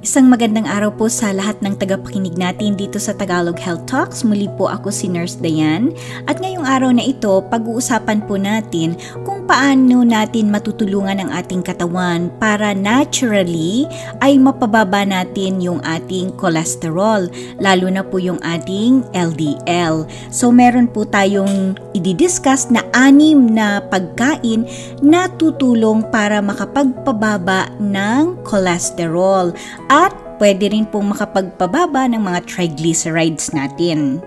Isang magandang araw po sa lahat ng tagapakinig natin dito sa Tagalog Health Talks. Muli po ako si Nurse Dayan. At ngayong araw na ito, pag-uusapan po natin kung paano natin matutulungan ang ating katawan para naturally ay mapababa natin yung ating cholesterol, lalo na po yung ating LDL. So meron po tayong i-discuss na 6 na pagkain na tutulong para makapagpababa ng cholesterol. At pwede rin pong makapagpababa ng mga triglycerides natin.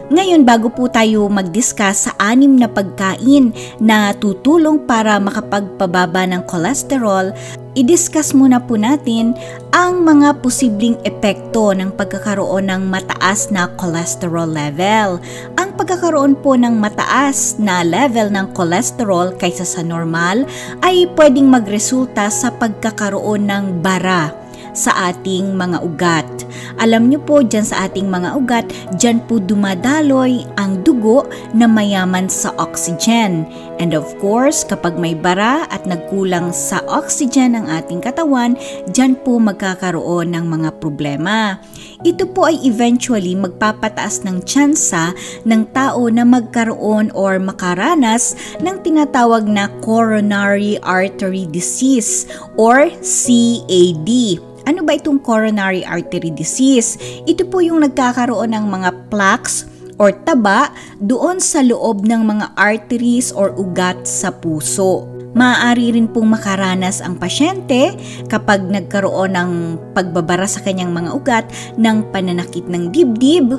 Ngayon, bago po tayo mag-discuss sa 6 na pagkain na tutulong para makapagpababa ng cholesterol, i-discuss muna po natin ang mga posibleng epekto ng pagkakaroon ng mataas na cholesterol level. Ang pagkakaroon po ng mataas na level ng cholesterol kaysa sa normal ay pwedeng magresulta sa pagkakaroon ng bara sa ating mga ugat. Alam nyo po, dyan sa ating mga ugat, dyan po dumadaloy ang dugo na mayaman sa oxygen. And of course, kapag may bara at nagkulang sa oxygen ang ating katawan, dyan po magkakaroon ng mga problema. Ito po ay eventually magpapataas ng tsansa ng tao na magkaroon or makaranas ng tinatawag na coronary artery disease or CAD. Ano ba itong coronary artery disease? Ito po yung nagkakaroon ng mga plaques or taba doon sa loob ng mga arteries or ugat sa puso. Maaari rin pong makaranas ang pasyente kapag nagkaroon ng pagbabara sa kanyang mga ugat ng pananakit ng dibdib,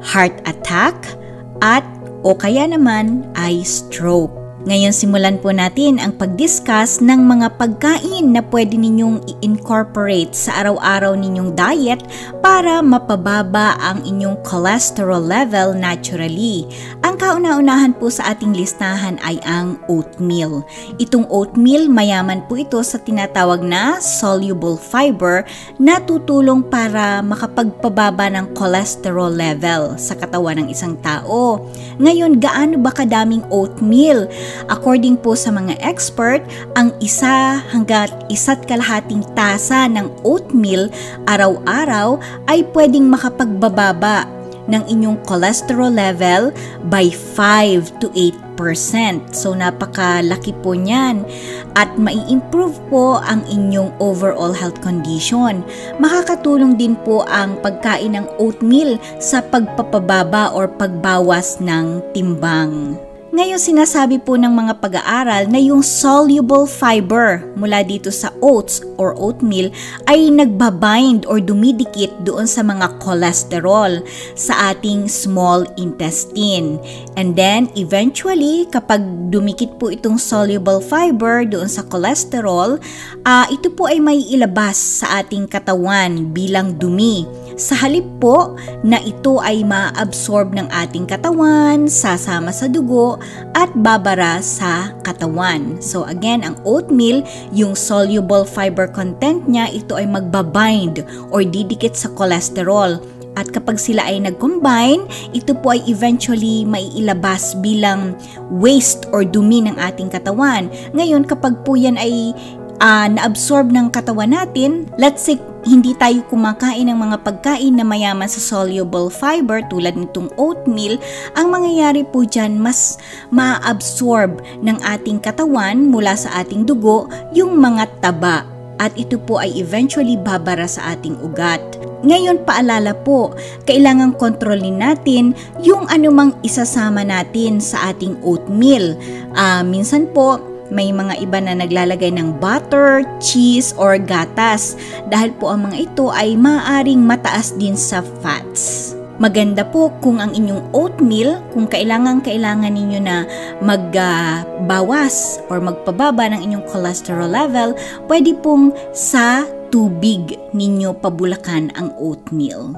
heart attack, at o kaya naman ay stroke. Ngayon, simulan po natin ang pag-discuss ng mga pagkain na pwede ninyong i-incorporate sa araw-araw ninyong diet para mapababa ang inyong cholesterol level naturally. Ang kauna-unahan po sa ating listahan ay ang oatmeal. Itong oatmeal, mayaman po ito sa tinatawag na soluble fiber na tutulong para makapagpababa ng cholesterol level sa katawan ng isang tao. Ngayon, gaano ba kadaming oatmeal? According po sa mga expert, ang 1 hanggang 1.5 tasa ng oatmeal araw-araw ay pwedeng makapagbababa ng inyong cholesterol level by 5 to 8%. So napakalaki po niyan at mai-improve po ang inyong overall health condition. Makakatulong din po ang pagkain ng oatmeal sa pagpapababa or pagbawas ng timbang. Ngayon, sinasabi po ng mga pag-aaral na yung soluble fiber mula dito sa oats or oatmeal ay nagbabind or dumidikit doon sa mga cholesterol sa ating small intestine. And then, eventually, kapag dumikit po itong soluble fiber doon sa cholesterol, ito po ay may ilabas sa ating katawan bilang dumi. Sa halip po na ito ay ma-absorb ng ating katawan, sasama sa dugo at babara sa katawan. So again, ang oatmeal, yung soluble fiber content niya, ito ay magbabind or didikit sa cholesterol. At kapag sila ay nag-combine, ito po ay eventually maiilabas bilang waste or dumi ng ating katawan. Ngayon, kapag po yan ay na-absorb ng katawan natin, let's say hindi tayo kumakain ng mga pagkain na mayaman sa soluble fiber tulad nitong oatmeal, ang mangyayari po dyan mas ma-absorb ng ating katawan mula sa ating dugo yung mga taba at ito po ay eventually babara sa ating ugat. Ngayon, paalala po, kailangang kontrolin natin yung anumang isasama natin sa ating oatmeal. Minsan po, may mga iba na naglalagay ng butter, cheese, or gatas dahil po ang mga ito ay maaaring mataas din sa fats. Maganda po kung ang inyong oatmeal, kung kailangan ninyo na magbawas or magpababa ng inyong cholesterol level, pwede pong sa tubig ninyo pabulakan ang oatmeal.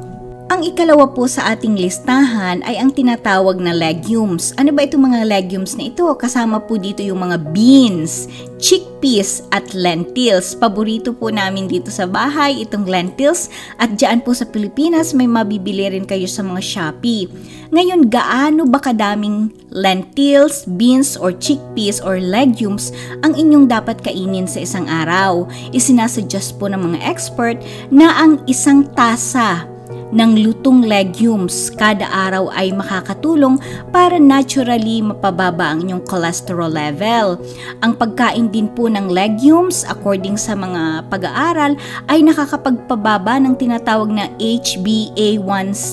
Ang ikalawa po sa ating listahan ay ang tinatawag na legumes. Ano ba itong mga legumes na ito? Kasama po dito yung mga beans, chickpeas at lentils. Paborito po namin dito sa bahay itong lentils at dyan po sa Pilipinas may mabibili rin kayo sa mga Shopee. Ngayon, gaano ba kadaming lentils, beans or chickpeas or legumes ang inyong dapat kainin sa isang araw? Isinasuggest po ng mga expert na ang isang tasa ng lutong legumes kada araw ay makakatulong para naturally mapababa ang inyong cholesterol level. Ang pagkain din po ng legumes, according sa mga pag-aaral, ay nakakapagpababa ng tinatawag na HbA1c.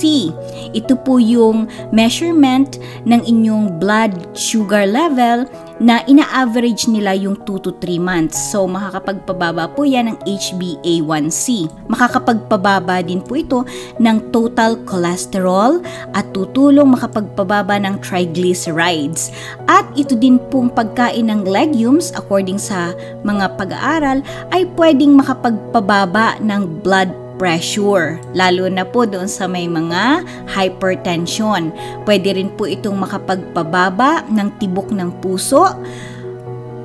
Ito po yung measurement ng inyong blood sugar level na ina-average nila yung 2 to 3 months. So, makakapagpababa po yan ng HbA1c. Makakapagpababa din po ito ng total cholesterol at tutulong makapagpababa ng triglycerides. At ito din pong pagkain ng legumes, according sa mga pag-aaral, ay pwedeng makapagpababa ng blood pressure, lalo na po doon sa may mga hypertension. Pwede rin po itong makapagpababa ng tibok ng puso,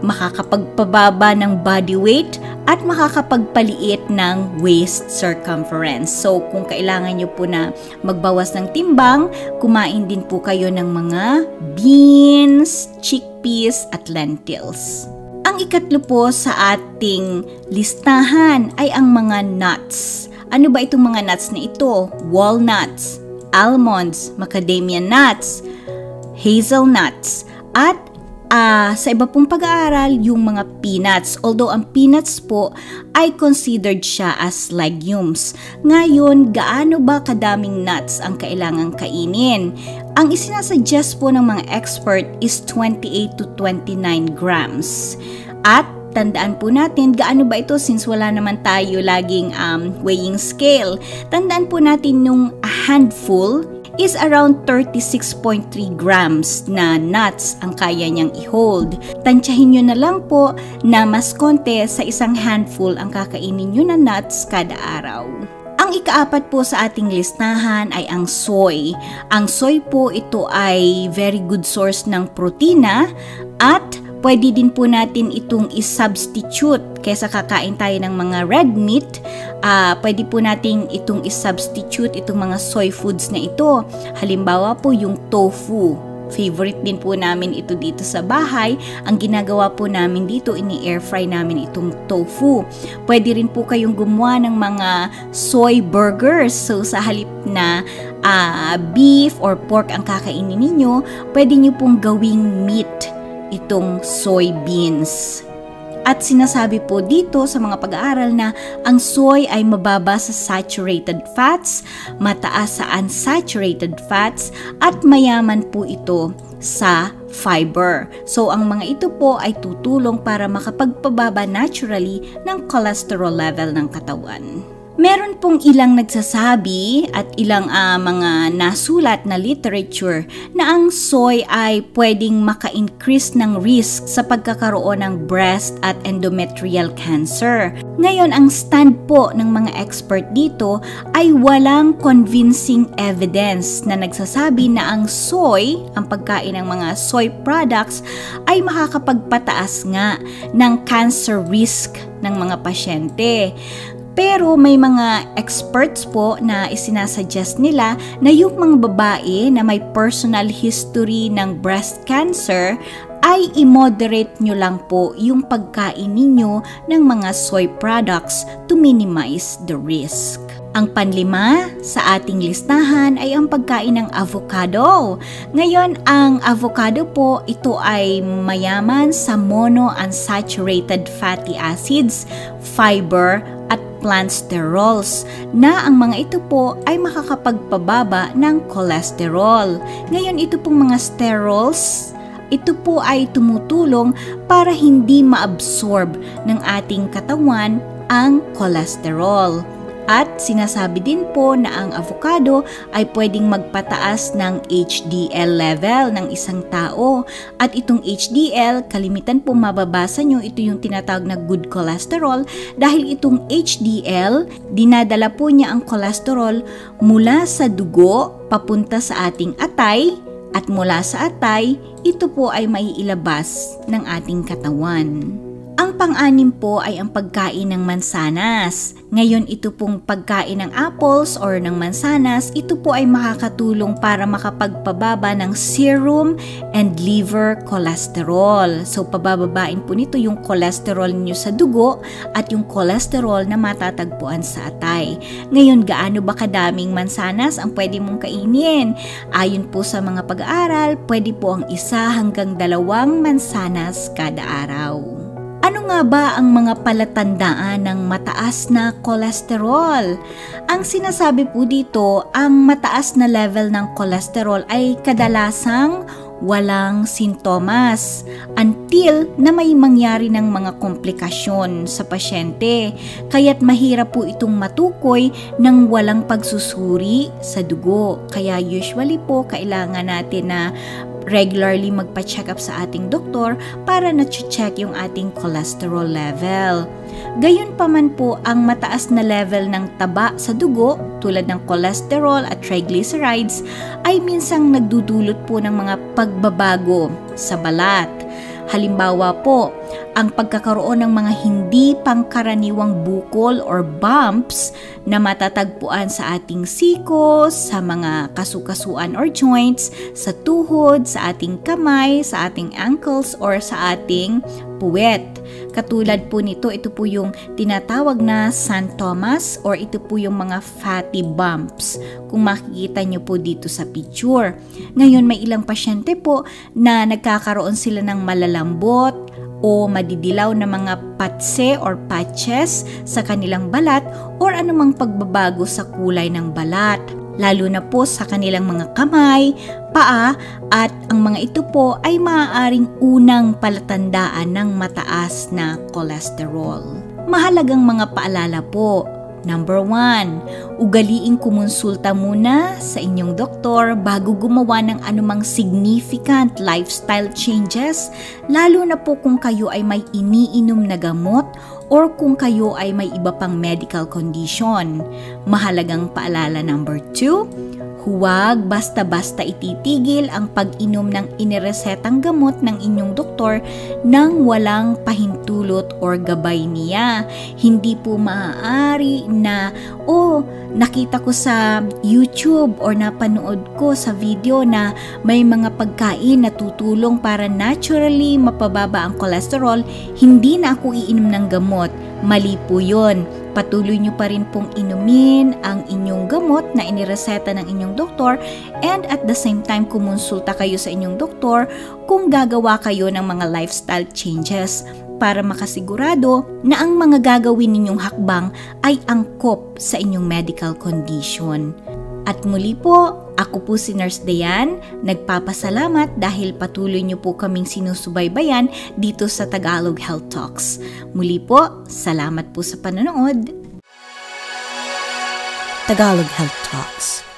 makakapagpababa ng body weight, at makakapagpaliit ng waist circumference. So, kung kailangan nyo po na magbawas ng timbang, kumain din po kayo ng mga beans, chickpeas, at lentils. Ang ikatlo po sa ating listahan ay ang mga nuts. Ano ba itong mga nuts na ito? Walnuts, almonds, macadamia nuts, hazelnuts, at sa iba pong pag-aaral, yung mga peanuts. Although ang peanuts po ay considered siya as legumes. Ngayon, gaano ba kadaming nuts ang kailangang kainin? Ang isinasuggest po ng mga expert is 28 to 29 grams. At tandaan po natin, gaano ba ito since wala naman tayo laging weighing scale. Tandaan po natin yung a handful is around 36.3 grams na nuts ang kaya niyang i-hold. Tansyahin nyo na lang po na mas konti sa isang handful ang kakainin nyo na nuts kada araw. Ang ikaapat po sa ating listahan ay ang soy. Ang soy po, ito ay very good source ng protina at pwede din po natin itong i-substitute kaysa kakain tayo ng mga red meat. Pwede po natin itong i-substitute itong mga soy foods na ito. Halimbawa po yung tofu. Favorite din po namin ito dito sa bahay. Ang ginagawa po namin dito, ini-air fry namin itong tofu. Pwede rin po kayong gumawa ng mga soy burgers. So sa halip na beef or pork ang kakainin ninyo, pwede nyo pong gawing meat itong soybeans. At sinasabi po dito sa mga pag-aaral na ang soy ay mababa sa saturated fats, mataas sa unsaturated fats, at mayaman po ito sa fiber. So ang mga ito po ay tutulong para makapagpababa naturally ng cholesterol level ng katawan. Meron pong ilang nagsasabi at ilang mga nasulat na literature na ang soy ay pwedeng maka-increase ng risk sa pagkakaroon ng breast at endometrial cancer. Ngayon, ang stand po ng mga expert dito ay walang convincing evidence na nagsasabi na ang soy, ang pagkain ng mga soy products, ay makakapagpataas nga ng cancer risk ng mga pasyente. Pero may mga experts po na isinasuggest nila na yung mga babae na may personal history ng breast cancer ay i-moderate nyo lang po yung pagkain ninyo ng mga soy products to minimize the risk. Ang panlima sa ating listahan ay ang pagkain ng avocado. Ngayon, ang avocado po, ito ay mayaman sa monounsaturated fatty acids, fiber, at plant sterols na ang mga ito po ay makakapagpababa ng cholesterol. Ngayon, ito pong mga sterols, ito po ay tumutulong para hindi maabsorb ng ating katawan ang cholesterol. At sinasabi din po na ang avocado ay pwedeng magpataas ng HDL level ng isang tao. At itong HDL, kalimitan po mababasa nyo, ito yung tinatawag na good cholesterol. Dahil itong HDL, dinadala po niya ang cholesterol mula sa dugo papunta sa ating atay. At mula sa atay, ito po ay maiilabas ng ating katawan. Ang pang-anim po ay ang pagkain ng mansanas. Ngayon ito pong pagkain ng apples or ng mansanas, ito po ay makakatulong para makapagpababa ng serum and liver cholesterol. So pabababain po nito yung cholesterol niyo sa dugo at yung cholesterol na matatagpuan sa atay. Ngayon, gaano ba kadaming mansanas ang pwede mong kainin? Ayon po sa mga pag-aaral, pwede po ang 1 hanggang 2 mansanas kada araw. Ano nga ba ang mga palatandaan ng mataas na cholesterol? Ang sinasabi po dito, ang mataas na level ng cholesterol ay kadalasang walang sintomas until na may mangyari ng mga komplikasyon sa pasyente. Kaya't mahirap po itong matukoy ng walang pagsusuri sa dugo. Kaya usually po kailangan natin na regularly magpa-check up sa ating doktor para na-check yung ating cholesterol level. Gayunpaman po, ang mataas na level ng taba sa dugo tulad ng cholesterol at triglycerides ay minsang nagdudulot po ng mga pagbabago sa balat. Halimbawa po, ang pagkakaroon ng mga hindi pangkaraniwang bukol or bumps na matatagpuan sa ating siko, sa mga kasukasuan or joints, sa tuhod, sa ating kamay, sa ating ankles, or sa ating puwet. Katulad po nito, ito po yung tinatawag na xanthomas or ito po yung mga fatty bumps kung makikita nyo po dito sa picture. Ngayon, may ilang pasyente po na nagkakaroon sila ng malalambot o madidilaw na mga patse or patches sa kanilang balat or anumang pagbabago sa kulay ng balat, lalo na po sa kanilang mga kamay, paa, at ang mga ito po ay maaaring unang palatandaan ng mataas na cholesterol. Mahalagang mga paalala po. Number 1, ugaliing kumonsulta muna sa inyong doktor bago gumawa ng anumang significant lifestyle changes, lalo na po kung kayo ay may iniinom na gamot or kung kayo ay may iba pang medical condition. Mahalagang paalala number 2, huwag basta-basta ititigil ang pag-inom ng iniresetang gamot ng inyong doktor nang walang pahintulot or gabay niya. Hindi po maaari na, nakita ko sa YouTube or napanood ko sa video na may mga pagkain na tutulong para naturally mapababa ang cholesterol, hindi na ako iinom ng gamot. Mali po yun. Patuloy nyo pa rin pong inumin ang inyong gamot na inireseta ng inyong doktor and at the same time kumonsulta kayo sa inyong doktor kung gagawa kayo ng mga lifestyle changes para makasigurado na ang mga gagawin ninyong hakbang ay angkop sa inyong medical condition. At muli po, ako po si Nurse Dayan, nagpapasalamat dahil patuloy niyo po kaming sinusubaybayan dito sa Tagalog Health Talks. Muli po, salamat po sa panonood. Tagalog Health Talks.